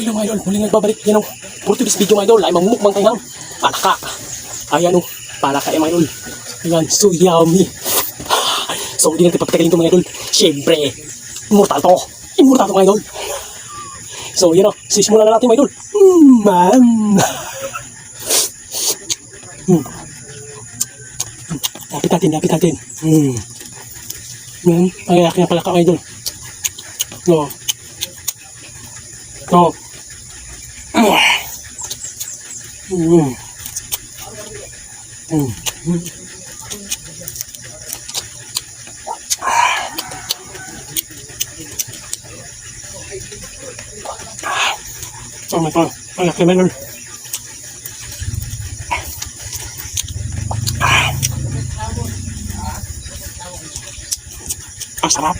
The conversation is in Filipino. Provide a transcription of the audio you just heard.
Hello mga idol, muling nagbabalik yan o. For today's video mga idol ay mamumukbang tayo ng palaka. Ayan o, palaka yan mga idol. Ayan, so yummy. So hindi natin pagtagalin ito mga idol. Siyempre, immortal to. Immortal to mga idol. So yan o, sisimulan na natin mga idol. Lapit natin. Yan, ang aking palaka mga idol. No. No. Oh my God, ang laki melon. Ang sarap.